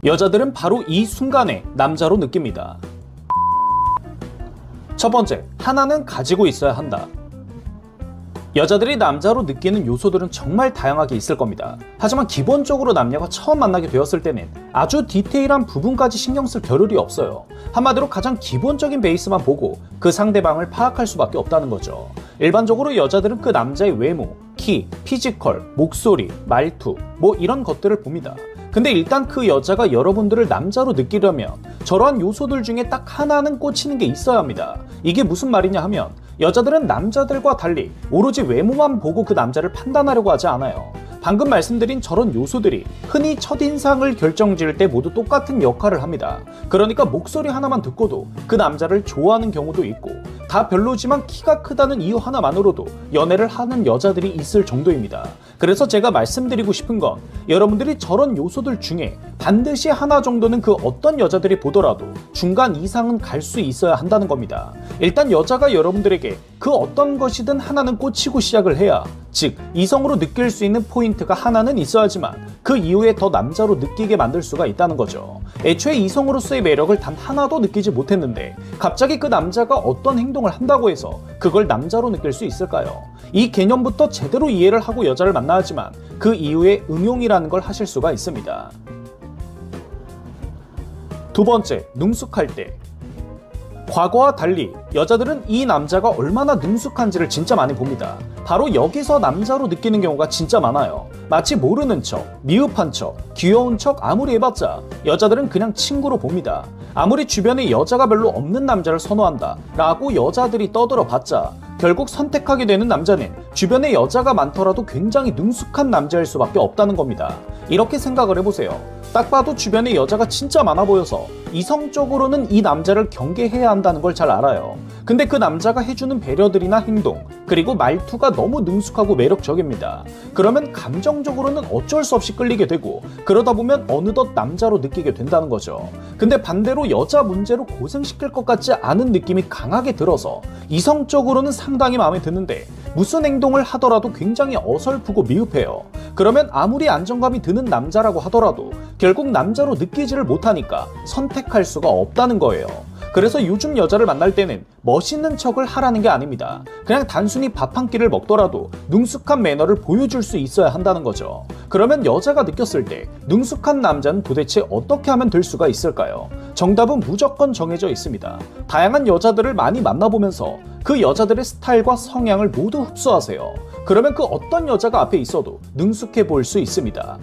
여자들은 바로 이 순간에 남자로 느낍니다. 첫 번째, 하나는 가지고 있어야 한다. 여자들이 남자로 느끼는 요소들은 정말 다양하게 있을 겁니다. 하지만 기본적으로 남녀가 처음 만나게 되었을 때는 아주 디테일한 부분까지 신경 쓸 겨를이 없어요. 한마디로 가장 기본적인 베이스만 보고 그 상대방을 파악할 수밖에 없다는 거죠. 일반적으로 여자들은 그 남자의 외모, 키, 피지컬, 목소리, 말투 뭐 이런 것들을 봅니다. 근데 일단 그 여자가 여러분들을 남자로 느끼려면 저러한 요소들 중에 딱 하나는 꽂히는 게 있어야 합니다. 이게 무슨 말이냐 하면 여자들은 남자들과 달리 오로지 외모만 보고 그 남자를 판단하려고 하지 않아요. 방금 말씀드린 저런 요소들이 흔히 첫인상을 결정지을 때 모두 똑같은 역할을 합니다. 그러니까 목소리 하나만 듣고도 그 남자를 좋아하는 경우도 있고, 다 별로지만 키가 크다는 이유 하나만으로도 연애를 하는 여자들이 있을 정도입니다. 그래서 제가 말씀드리고 싶은 건 여러분들이 저런 요소들 중에 반드시 하나 정도는 그 어떤 여자들이 보더라도 중간 이상은 갈 수 있어야 한다는 겁니다. 일단 여자가 여러분들에게 그 어떤 것이든 하나는 꽂히고 시작을 해야, 즉 이성으로 느낄 수 있는 포인트가 하나는 있어야지만 그 이후에 더 남자로 느끼게 만들 수가 있다는 거죠. 애초에 이성으로서의 매력을 단 하나도 느끼지 못했는데 갑자기 그 남자가 어떤 행동을 한다고 해서 그걸 남자로 느낄 수 있을까요? 이 개념부터 제대로 이해를 하고 여자를 만나야 하지만 그 이후에 응용이라는 걸 하실 수가 있습니다. 두 번째, 능숙할 때. 과거와 달리 여자들은 이 남자가 얼마나 능숙한지를 진짜 많이 봅니다. 바로 여기서 남자로 느끼는 경우가 진짜 많아요. 마치 모르는 척, 미흡한 척, 귀여운 척 아무리 해봤자 여자들은 그냥 친구로 봅니다. 아무리 주변에 여자가 별로 없는 남자를 선호한다 라고 여자들이 떠들어봤자 결국 선택하게 되는 남자는 주변에 여자가 많더라도 굉장히 능숙한 남자일 수밖에 없다는 겁니다. 이렇게 생각을 해보세요. 딱 봐도 주변에 여자가 진짜 많아 보여서 이성적으로는 이 남자를 경계해야 한다는 걸 잘 알아요. 근데 그 남자가 해주는 배려들이나 행동, 그리고 말투가 너무 능숙하고 매력적입니다. 그러면 감정적으로는 어쩔 수 없이 끌리게 되고, 그러다 보면 어느덧 남자로 느끼게 된다는 거죠. 근데 반대로 여자 문제로 고생시킬 것 같지 않은 느낌이 강하게 들어서 이성적으로는 상당히 마음에 드는데 무슨 행동을 하더라도 굉장히 어설프고 미흡해요. 그러면 아무리 안정감이 드는 남자라고 하더라도 결국 남자로 느끼지를 못하니까 선택할 수가 없다는 거예요. 그래서 요즘 여자를 만날 때는 멋있는 척을 하라는 게 아닙니다. 그냥 단순히 밥 한 끼를 먹더라도 능숙한 매너를 보여줄 수 있어야 한다는 거죠. 그러면 여자가 느꼈을 때 능숙한 남자는 도대체 어떻게 하면 될 수가 있을까요? 정답은 무조건 정해져 있습니다. 다양한 여자들을 많이 만나보면서 그 여자들의 스타일과 성향을 모두 흡수하세요. 그러면 그 어떤 여자가 앞에 있어도 능숙해 보일 수 있습니다.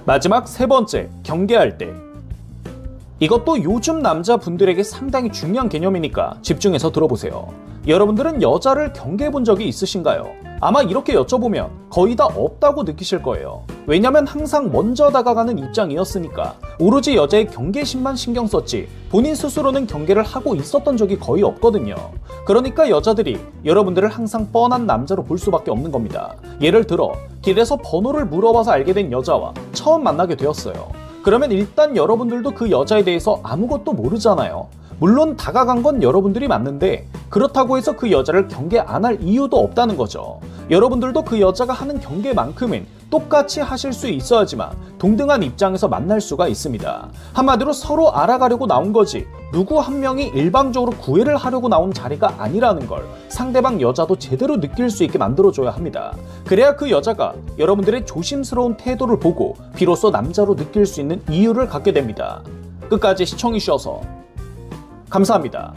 마지막 세 번째, 경계할 때. 이것도 요즘 남자분들에게 상당히 중요한 개념이니까 집중해서 들어보세요. 여러분들은 여자를 경계해 본 적이 있으신가요? 아마 이렇게 여쭤보면 거의 다 없다고 느끼실 거예요. 왜냐면 항상 먼저 다가가는 입장이었으니까 오로지 여자의 경계심만 신경 썼지 본인 스스로는 경계를 하고 있었던 적이 거의 없거든요. 그러니까 여자들이 여러분들을 항상 뻔한 남자로 볼 수밖에 없는 겁니다. 예를 들어 길에서 번호를 물어봐서 알게 된 여자와 처음 만나게 되었어요. 그러면 일단 여러분들도 그 여자에 대해서 아무것도 모르잖아요. 물론 다가간 건 여러분들이 맞는데 그렇다고 해서 그 여자를 경계 안 할 이유도 없다는 거죠. 여러분들도 그 여자가 하는 경계만큼은 똑같이 하실 수 있어야지만 동등한 입장에서 만날 수가 있습니다. 한마디로 서로 알아가려고 나온 거지 누구 한 명이 일방적으로 구애를 하려고 나온 자리가 아니라는 걸 상대방 여자도 제대로 느낄 수 있게 만들어줘야 합니다. 그래야 그 여자가 여러분들의 조심스러운 태도를 보고 비로소 남자로 느낄 수 있는 이유를 갖게 됩니다. 끝까지 시청해주셔서 감사합니다.